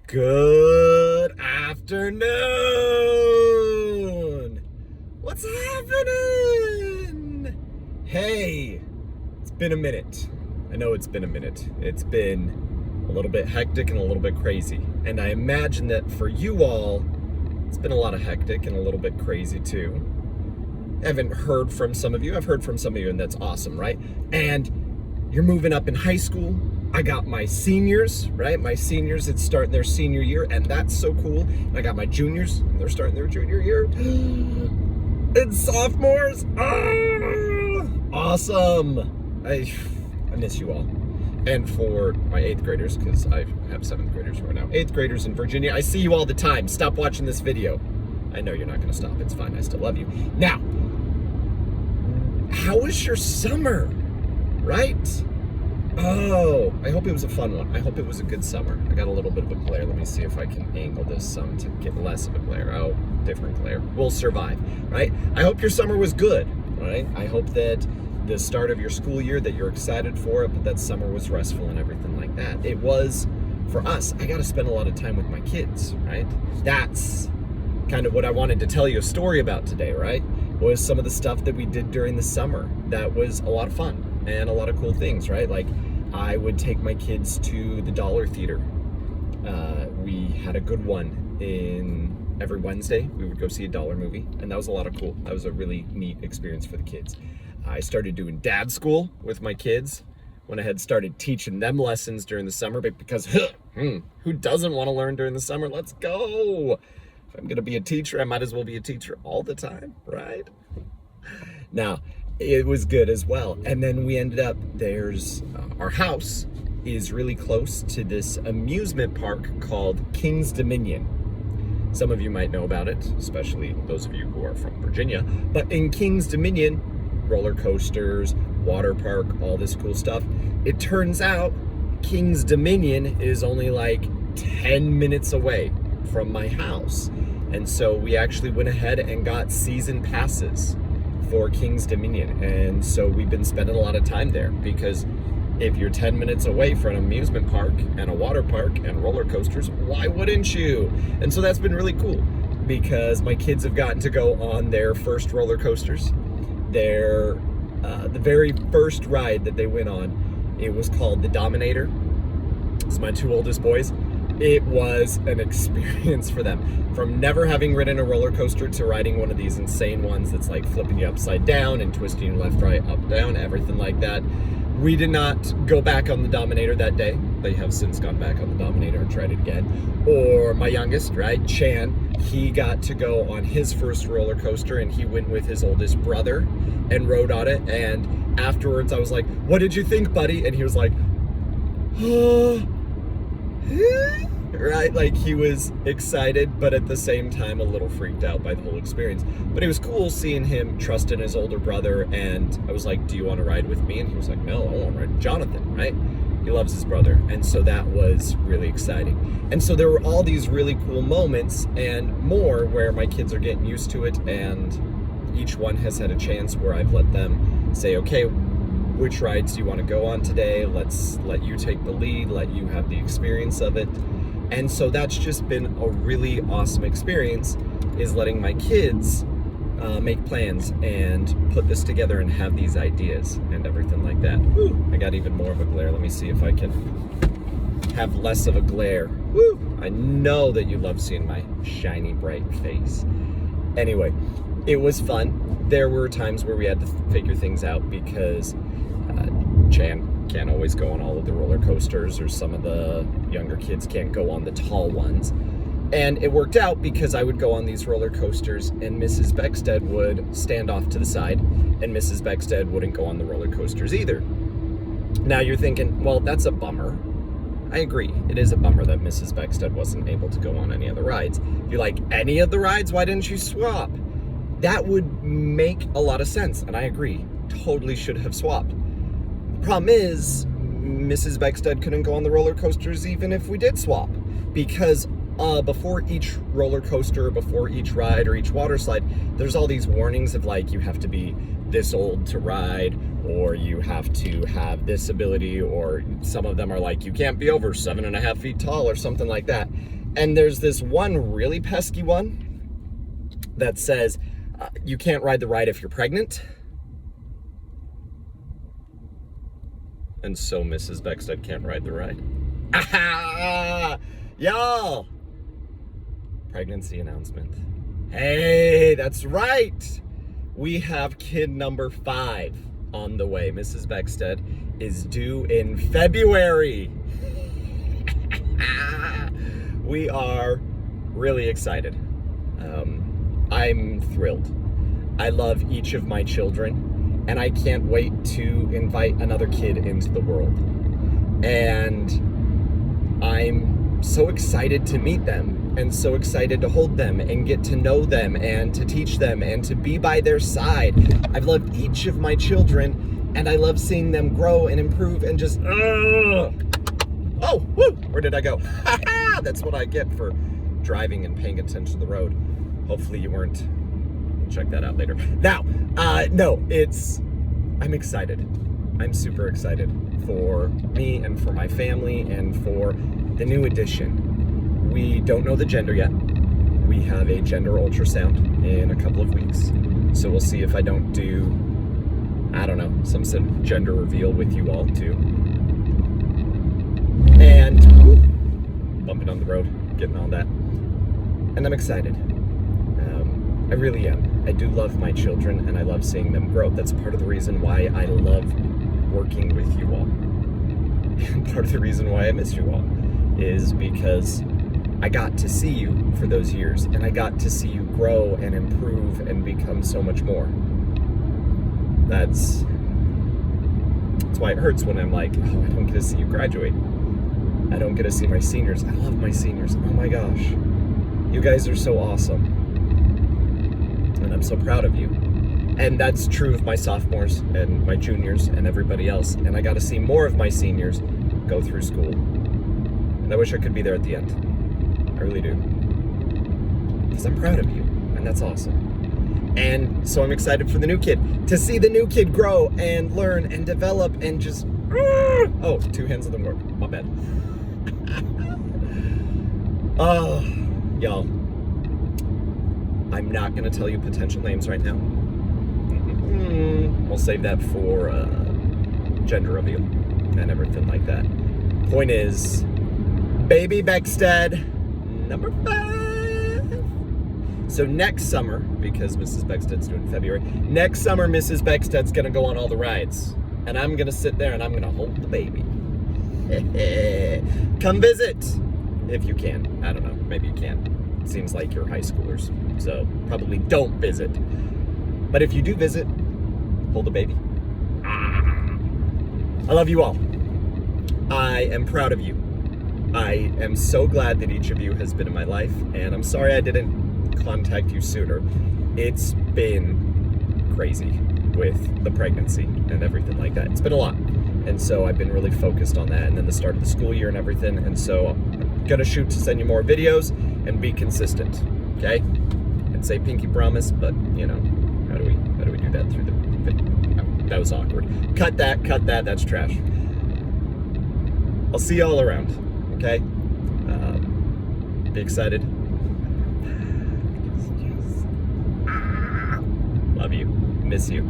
Good afternoon. What's happening? Hey, it's been a minute. I know it's been a minute. It's been a little bit hectic and a little bit crazy. And I imagine that for you all, it's been a lot of hectic and a little bit crazy too. I haven't heard from some of you. I've heard from some of you, and that's awesome, right? And you're moving up in high school. I got my seniors, right? My seniors, it's starting their senior year, and that's so cool. And I got my juniors, and they're starting their junior year. And sophomores, awesome. I miss you all. And for my 8th graders, because I have 7th graders right now. 8th graders in Virginia, I see you all the time. Stop watching this video. I know you're not gonna stop, it's fine, I still love you. Now, how was your summer, right? Oh, I hope it was a fun one. I hope it was a good summer. I got a little bit of a glare. Let me see if I can angle this some to get less of a glare. Oh, different glare. We'll survive, right? I hope your summer was good, right? I hope that the start of your school year, that you're excited for it, but that summer was restful and everything like that. It was, for us, I got to spend a lot of time with my kids, right? That's kind of what I wanted to tell you a story about today, right? Was some of the stuff that we did during the summer. That was a lot of fun and a lot of cool things, right? Like, I would take my kids to the Dollar Theater. We had a good one every Wednesday. We would go see a dollar movie, and that was a lot of cool. That was a really neat experience for the kids. I started doing dad school with my kids when I had started teaching them lessons during the summer, but because who doesn't want to learn during the summer? Let's go. If I'm gonna be a teacher, I might as well be a teacher all the time, right? Now, it was good as well. And then we ended up, our house is really close to this amusement park called King's Dominion. Some of you might know about it, especially those of you who are from Virginia. But in King's Dominion, roller coasters, water park, all this cool stuff. It turns out King's Dominion is only like 10 minutes away from my house. And so we actually went ahead and got season passes for King's Dominion. And so we've been spending a lot of time there, because if you're 10 minutes away from an amusement park and a water park and roller coasters, why wouldn't you? And so that's been really cool, because my kids have gotten to go on their first roller coasters. The very first ride that they went on, it was called the Dominator. It's my 2 oldest boys. It was an experience for them. From never having ridden a roller coaster to riding one of these insane ones that's like flipping you upside down and twisting you left, right, up, down, everything like that. We did not go back on the Dominator that day. They have since gone back on the Dominator and tried it again. Or my youngest, right, Chan, he got to go on his first roller coaster, and he went with his oldest brother and rode on it. And afterwards I was like, "What did you think, buddy?" And he was like, right? Like, he was excited, but at the same time a little freaked out by the whole experience. But it was cool seeing him trust in his older brother, and I was like, "Do you want to ride with me?" And he was like, "No, I want to ride with Jonathan," right? He loves his brother. And so that was really exciting. And so there were all these really cool moments and more where my kids are getting used to it, and each one has had a chance where I've let them say, "Okay, which rides do you want to go on today? Let's let you take the lead, let you have the experience of it." And so that's just been a really awesome experience, is letting my kids make plans and put this together and have these ideas and everything like that. Woo, I got even more of a glare. Let me see if I can have less of a glare. Woo, I know that you love seeing my shiny, bright face. Anyway, it was fun. There were times where we had to figure things out, because Chan can't always go on all of the roller coasters, or some of the younger kids can't go on the tall ones. And it worked out, because I would go on these roller coasters and Mrs. Beckstead would stand off to the side, and Mrs. Beckstead wouldn't go on the roller coasters either. Now you're thinking, well, that's a bummer. I agree, it is a bummer that Mrs. Beckstead wasn't able to go on any of the rides. You're like, any of the rides? Why didn't you swap? That would make a lot of sense, and I agree, totally should have swapped. The problem is, Mrs. Beckstead couldn't go on the roller coasters even if we did swap, because before each roller coaster, before each ride or each water slide, there's all these warnings of like, you have to be this old to ride, or you have to have this ability, or some of them are like, you can't be over 7.5 feet tall or something like that. And there's this one really pesky one that says, you can't ride the ride if you're pregnant. And so Mrs. Beckstead can't ride the ride. Ah, y'all! Pregnancy announcement. Hey, that's right! We have kid number 5 on the way. Mrs. Beckstead is due in February. We are really excited. I'm thrilled. I love each of my children, and I can't wait to invite another kid into the world. And I'm so excited to meet them, and so excited to hold them and get to know them and to teach them and to be by their side. I've loved each of my children, and I love seeing them grow and improve and just, oh, woo, where did I go? That's what I get for driving and paying attention to the road. Hopefully you weren't. We'll check that out later. Now, no, I'm excited. I'm super excited for me and for my family and for the new addition. We don't know the gender yet. We have a gender ultrasound in a couple of weeks. So we'll see if I don't do, I don't know, some sort of gender reveal with you all too. And bumping on the road, getting on that. And I'm excited. I really am. I do love my children, and I love seeing them grow. That's part of the reason why I love working with you all. And part of the reason why I miss you all is because I got to see you for those years, and I got to see you grow and improve and become so much more. That's why it hurts when I'm like, oh, I don't get to see you graduate. I don't get to see my seniors. I love my seniors. Oh my gosh. You guys are so awesome. And I'm so proud of you. And that's true of my sophomores and my juniors and everybody else. And I got to see more of my seniors go through school. And I wish I could be there at the end. I really do. Because I'm proud of you. And that's awesome. And so I'm excited for the new kid. To see the new kid grow and learn and develop and just... Oh, 2 hands on the work. My bad. Oh, y'all. I'm not going to tell you potential names right now. We'll save that for gender reveal and everything like that. Point is, baby Beckstead, number 5. So next summer, because Mrs. Beckstead's due in February, next summer Mrs. Beckstead's going to go on all the rides. And I'm going to sit there and I'm going to hold the baby. Come visit if you can. I don't know. Maybe you can. Seems like you're high schoolers, so probably don't visit. But if you do visit, hold the baby. I love you all. I am proud of you. I am so glad that each of you has been in my life, and I'm sorry I didn't contact you sooner. It's been crazy with the pregnancy and everything like that. It's been a lot. And so I've been really focused on that, and then the start of the school year and everything. And so I'm gonna shoot to send you more videos and be consistent, okay? And say pinky promise, but you know, how do we do that through the video? Oh, that was awkward. Cut that, that's trash. I'll see you all around, okay? Be excited. Love you, miss you.